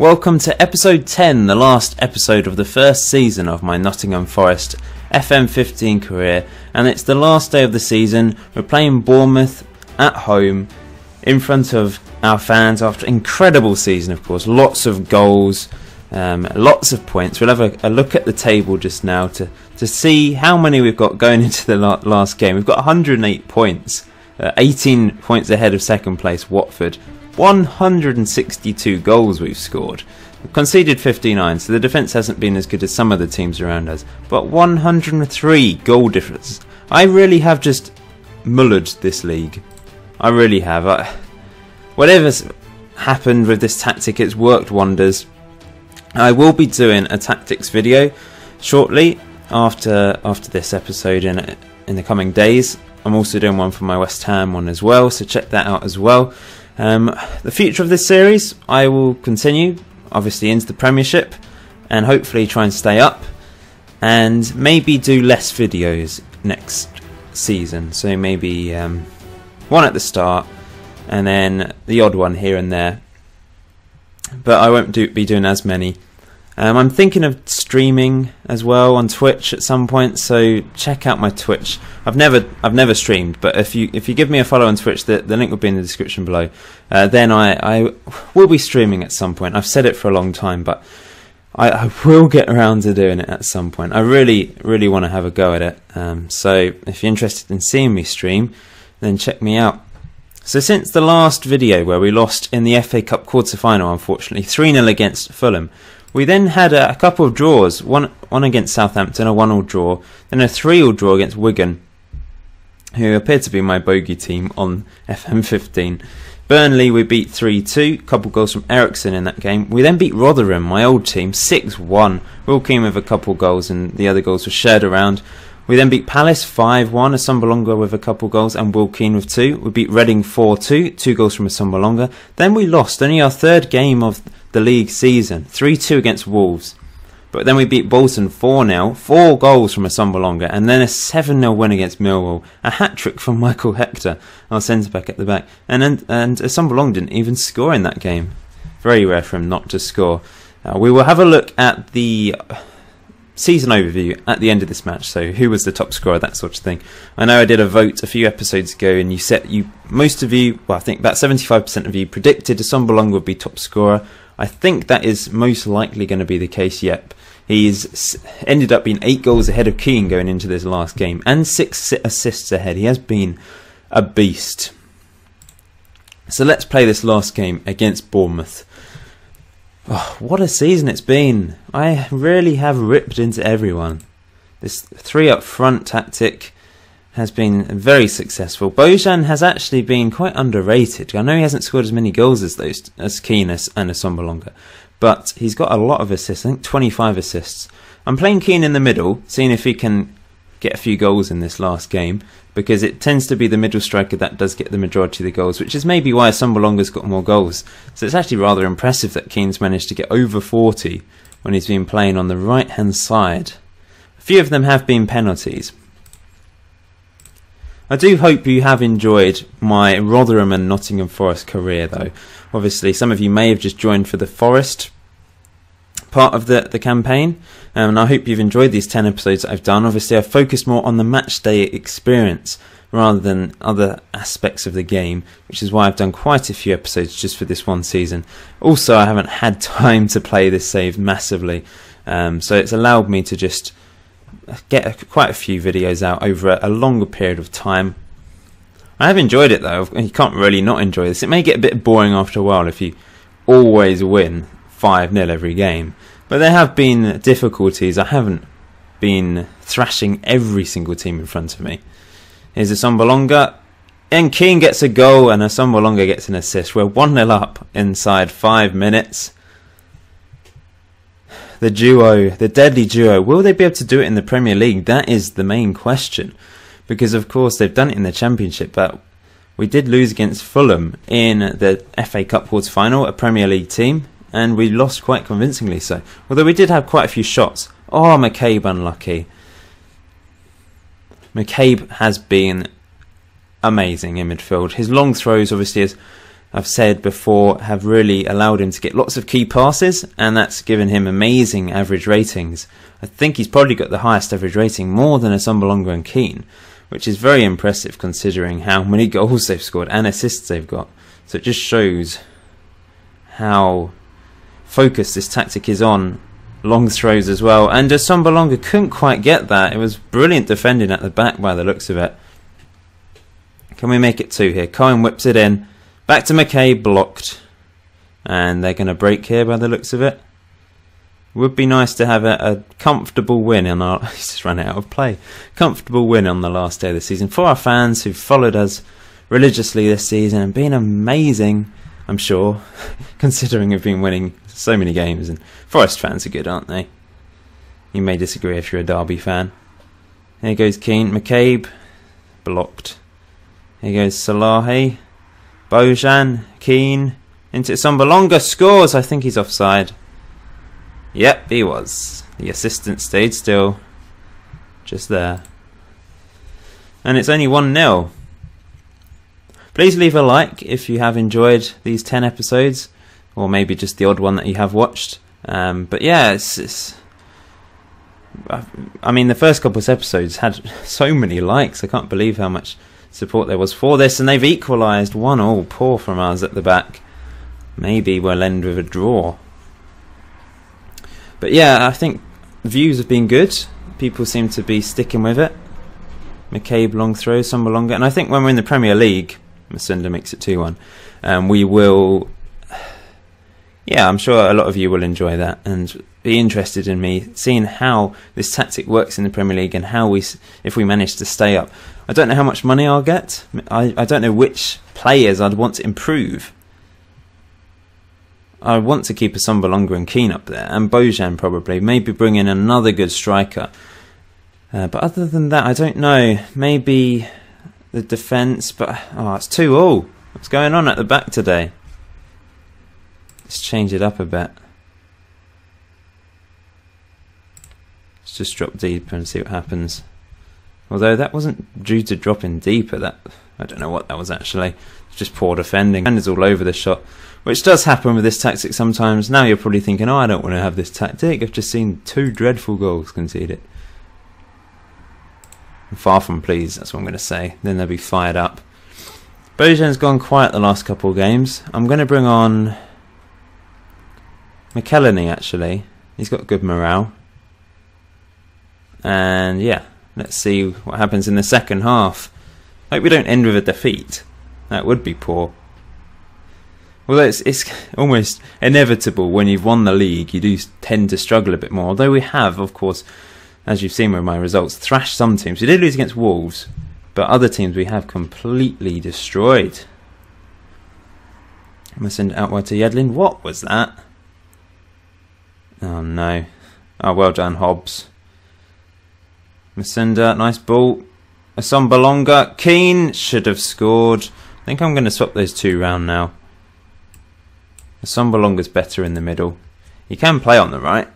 Welcome to episode 10, the last episode of the first season of my Nottingham Forest FM15 career, and it's the last day of the season. We're playing Bournemouth at home in front of our fans after an incredible season, of course. Lots of goals, lots of points. We'll have a look at the table just now to see how many we've got going into the last game. We've got 108 points, 18 points ahead of second place Watford. 162 goals we've scored. We've conceded 59, so the defence hasn't been as good as some of the teams around us. But 103 goal difference. I really have just mullered this league. I really have. Whatever's happened with this tactic, it's worked wonders. I will be doing a tactics video shortly after this episode in the coming days. I'm also doing one for my West Ham one as well, so check that out as well. The future of this series, I will continue, obviously, into the Premiership and hopefully try and stay up and maybe do less videos next season. So maybe one at the start and then the odd one here and there. But I won't be doing as many. I'm thinking of streaming as well on Twitch at some point, so check out my Twitch. I've never streamed, but if you give me a follow on Twitch, the link will be in the description below. Then I will be streaming at some point. I've said it for a long time, but I will get around to doing it at some point. I really want to have a go at it. So if you're interested in seeing me stream, then check me out. So since the last video where we lost in the FA Cup quarter-final, unfortunately, 3-0 against Fulham, we then had a couple of draws, one against Southampton, a 1-1 draw, then a 3-3 draw against Wigan, who appeared to be my bogey team on FM15. Burnley we beat 3-2, couple goals from Ericsson in that game. We then beat Rotherham, my old team, 6-1. Wilkin with a couple goals and the other goals were shared around. We then beat Palace 5-1, Assombalonga with a couple goals and Wilkin with 2. We beat Reading 4-2, 2 goals from Assombalonga. Then we lost only our third game of the league season, 3-2 against Wolves. But then we beat Bolton 4-0, 4 goals from Assombalonga, and then a 7-0 win against Millwall. A hat-trick from Michael Hector, our centre-back at the back. And Assombalonga didn't even score in that game. Very rare for him not to score. We will have a look at the season overview at the end of this match, so who was the top scorer, that sort of thing. I know I did a vote a few episodes ago, and most of you, well, I think about 75% of you predicted Assombalonga would be top scorer. I think that is most likely going to be the case. Yep, he's ended up being 8 goals ahead of Keane going into this last game, and 6 assists ahead. He has been a beast. So let's play this last game against Bournemouth. Oh, what a season it's been. I really have ripped into everyone. This 3 up front tactic has been very successful. Bojan has actually been quite underrated. I know he hasn't scored as many goals as Keane and Assombalonga, but he's got a lot of assists. I think 25 assists. I'm playing Keane in the middle, seeing if he can get a few goals in this last game, because it tends to be the middle striker that does get the majority of the goals, which is maybe why Assombalonga's got more goals. So it's actually rather impressive that Keane's managed to get over 40 when he's been playing on the right-hand side. A few of them have been penalties. I do hope you have enjoyed my Rotherham and Nottingham Forest career, though. Obviously, some of you may have just joined for the Forest part of the campaign, and I hope you've enjoyed these 10 episodes that I've done. Obviously, I've focused more on the match day experience rather than other aspects of the game, which is why I've done quite a few episodes just for this one season. Also, I haven't had time to play this save massively, so it's allowed me to just get quite a few videos out over a longer period of time. I have enjoyed it though. You can't really not enjoy this. It may get a bit boring after a while if you always win 5-0 every game, but there have been difficulties. I haven't been thrashing every single team in front of me. Here's Assombalonga, and Keane gets a goal and Assombalonga gets an assist. We're 1-0 up inside 5 minutes. The duo, the deadly duo, will they be able to do it in the Premier League? That is the main question, because of course they've done it in the Championship, but we did lose against Fulham in the FA Cup quarter-final, a Premier League team, and we lost quite convincingly so. Although we did have quite a few shots. Oh, McCabe unlucky. McCabe has been amazing in midfield. His long throws obviously has I've said before, have really allowed him to get lots of key passes, and that's given him amazing average ratings. I think he's probably got the highest average rating, more than Assombalonga and Keane, which is very impressive considering how many goals they've scored and assists they've got. So it just shows how focused this tactic is on long throws as well. And Assombalonga couldn't quite get that. It was brilliant defending at the back by the looks of it. Can we make it 2 here? Cohen whips it in. Back to McKay, blocked. And they're going to break here by the looks of it. Would be nice to have a comfortable win on our... He's just run out of play. Comfortable win on the last day of the season. For our fans who've followed us religiously this season and been amazing, I'm sure, considering we've been winning so many games. And Forest fans are good, aren't they? You may disagree if you're a Derby fan. Here goes Keane. McCabe, blocked. Here goes Salahi. Bojan, Keane, into Assombalonga, scores. I think he's offside. Yep, he was. The assistant stayed still. Just there. And it's only 1-0. Please leave a like if you have enjoyed these 10 episodes, or maybe just the odd one that you have watched. But yeah, I mean, the first couple of episodes had so many likes. I can't believe how much support there was for this, and they've equalised 1-1. Poor from us at the back. Maybe we'll end with a draw. But yeah, I think the views have been good. People seem to be sticking with it. McCabe long throw, Assombalonga, and I think when we're in the Premier League, Masunda makes it 2-1. We will. Yeah, I'm sure a lot of you will enjoy that and be interested in me seeing how this tactic works in the Premier League and how if we manage to stay up. I don't know how much money I'll get. I don't know which players I'd want to improve. I want to keep Assombalonga and Keane up there, and Bojan probably. Maybe bring in another good striker. But other than that, I don't know. Maybe the defence, but it's 2-2. What's going on at the back today? Let's change it up a bit. Let's just drop deeper and see what happens. Although that wasn't due to dropping deeper. I don't know what that was actually. It's just poor defending. And it's all over the shot, which does happen with this tactic sometimes. Now you're probably thinking, I don't want to have this tactic. I've just seen 2 dreadful goals conceded. Far from pleased, that's what I'm going to say. Then they'll be fired up. Bojan's gone quiet the last couple of games. I'm going to bring on McElhenney, actually. He's got good morale. And yeah, let's see what happens in the second half. Hope we don't end with a defeat. That would be poor. Although it's almost inevitable when you've won the league, you do tend to struggle a bit more. Although we have, of course, as you've seen with my results, thrashed some teams. We did lose against Wolves, but other teams we have completely destroyed. I'm going to send it outward to Yedlin. What was that? Oh no. Oh, well done, Hobbs. Masunda, nice ball. Assombalonga. Keane should have scored. I think I'm going to swap those 2 round now. Assombalonga's better in the middle. He can play on the right.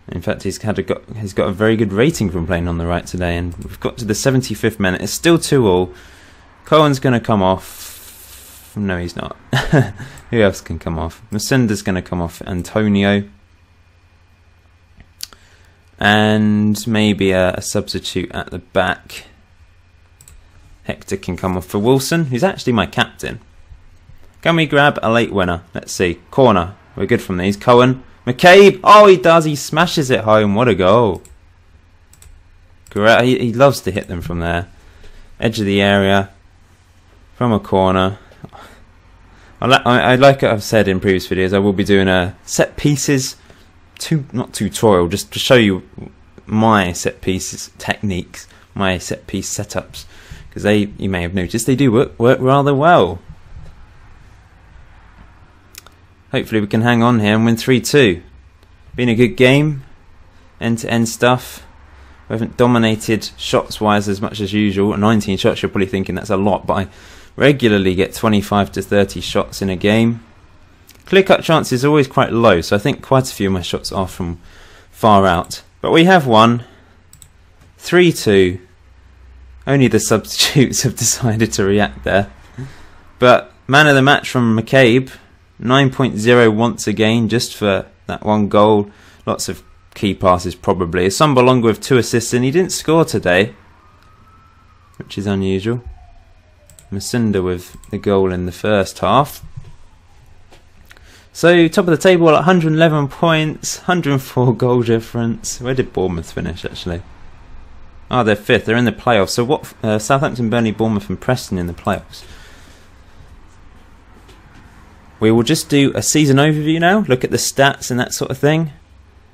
In fact, he's got a very good rating from playing on the right today, and we've got to the 75th minute. It's still 2-2. Cohen's going to come off. No, he's not. Who else can come off? Masunda's going to come off. Antonio. And maybe a substitute at the back. Hector can come off for Wilson, who's actually my captain. Can we grab a late winner? Let's see. Corner. We're good from these. Cohen. McCabe. Oh, he does. He smashes it home. What a goal. Great. He loves to hit them from there. Edge of the area. From a corner. I like I've said in previous videos, I will be doing a set pieces, not tutorial, just to show you my set pieces techniques, my set piece setups, because you may have noticed, they do work rather well. Hopefully we can hang on here and win 3-2. Been a good game, end-to-end stuff. We haven't dominated shots-wise as much as usual. 19 shots, you're probably thinking that's a lot, but I regularly get 25 to 30 shots in a game. Clear-cut chance is always quite low, so I think quite a few of my shots are from far out. But we have won 3-2. Only the substitutes have decided to react there. But man of the match from McCabe, 9.0 once again, just for that one goal. Lots of key passes probably. Asombalonga with 2 assists, and he didn't score today, which is unusual. Masunda with the goal in the first half. So top of the table at 111 points, 104 goal difference. Where did Bournemouth finish actually? Oh, they're 5th. They're in the playoffs. So what? Southampton, Burnley, Bournemouth and Preston in the playoffs. We will just do a season overview now, look at the stats and that sort of thing,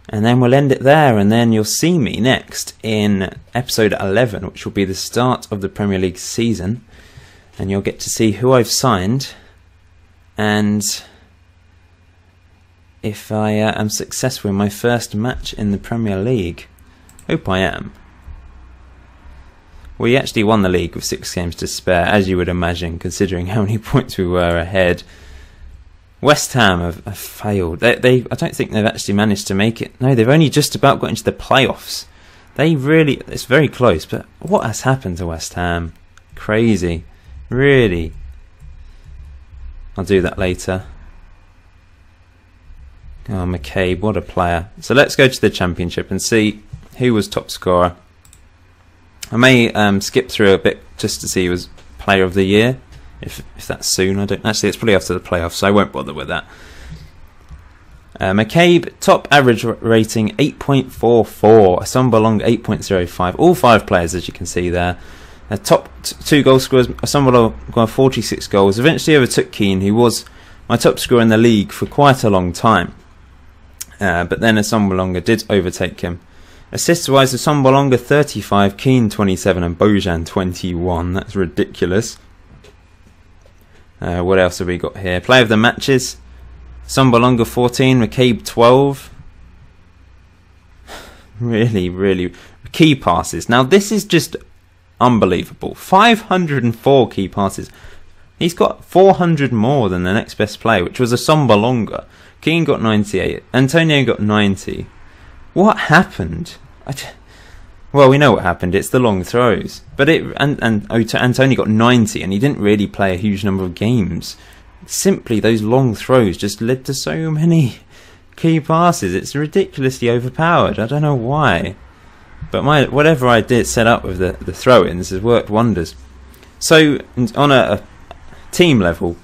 and then we'll end it there, and then you'll see me next in episode 11, which will be the start of the Premier League season, and you'll get to see who I've signed and if I am successful in my first match in the Premier League. Hope I am. We actually won the league with 6 games to spare, as you would imagine, considering how many points we were ahead. West Ham have failed. I don't think they've actually managed to make it. No, they've only just about got into the playoffs. It's very close, but what has happened to West Ham? Crazy. Really. I'll do that later. Oh, McCabe, what a player. So let's go to the Championship and see who was top scorer. I may skip through a bit just to see who was Player of the Year. If that's soon, I don't. Actually, it's probably after the playoffs, so I won't bother with that. McCabe, top average rating 8.44. Asombalonga 8.05. All 5 players, as you can see there. Top 2 goal scorers. Asombalonga 46 goals. Eventually overtook Keane, who was my top scorer in the league for quite a long time. But then Asombalonga did overtake him. Assists-wise, Asombalonga 35, Keane 27, and Bojan 21. That's ridiculous. What else have we got here? Player of the matches. Asombalonga 14, McCabe 12. Really. Key passes. Now this is just unbelievable. 504 key passes. He's got 400 more than the next best player, which was Asombalonga. Keane got 98. Antonio got 90. What happened? Well, we know what happened. It's the long throws. But Antonio got 90, and he didn't really play a huge number of games. Simply, those long throws just led to so many key passes. It's ridiculously overpowered. I don't know why. But whatever I did set up with the throw-ins has worked wonders. So, on a team level,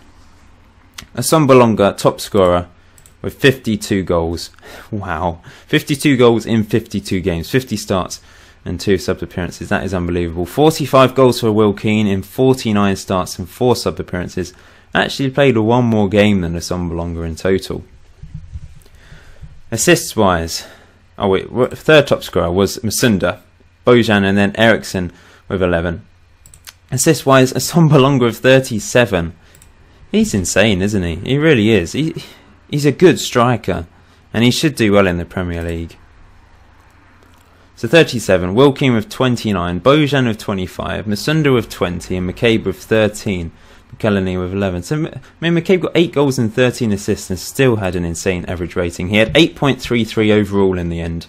Asombalonga, top scorer, with 52 goals. Wow. 52 goals in 52 games. 50 starts and 2 sub appearances. That is unbelievable. 45 goals for Will Keane in 49 starts and 4 sub appearances. Actually played 1 more game than Asombalonga in total. Assists wise, third top scorer was Masunda, Bojan, and then Eriksson with 11. Assists wise, Asombalonga with 37. He's insane, isn't he? He really is. He's a good striker, and he should do well in the Premier League. So 37, Will Keane with 29, Bojan with 25, Masunda with 20, and McCabe with 13, McElhenney with 11. So, McCabe got 8 goals and 13 assists and still had an insane average rating. He had 8.33 overall in the end.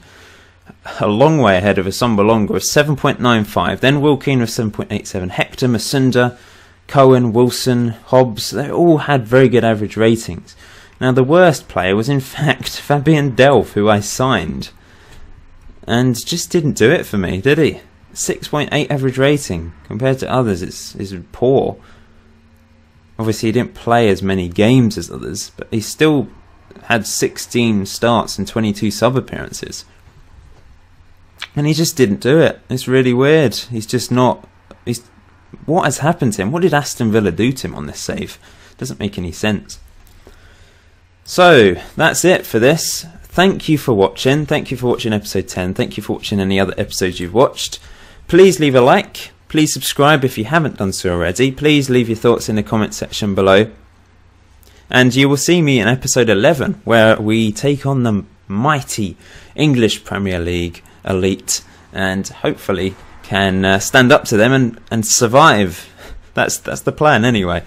A long way ahead of Asombalonga with 7.95, then Will Keane with 7.87, Hector, Masunda, Cohen, Wilson, Hobbs, they all had very good average ratings. Now the worst player was in fact Fabian Delph, who I signed, and just didn't do it for me, did he? 6.8 average rating. Compared to others, it's poor. Obviously he didn't play as many games as others, but he still had 16 starts and 22 sub appearances. And he just didn't do it. It's really weird. He's just not... What has happened to him? What did Aston Villa do to him on this save? Doesn't make any sense. So, that's it for this. Thank you for watching. Thank you for watching episode 10. Thank you for watching any other episodes you've watched. Please leave a like. Please subscribe if you haven't done so already. Please leave your thoughts in the comment section below. And you will see me in episode 11, where we take on the mighty English Premier League elite and hopefully can stand up to them and survive. That's the plan anyway.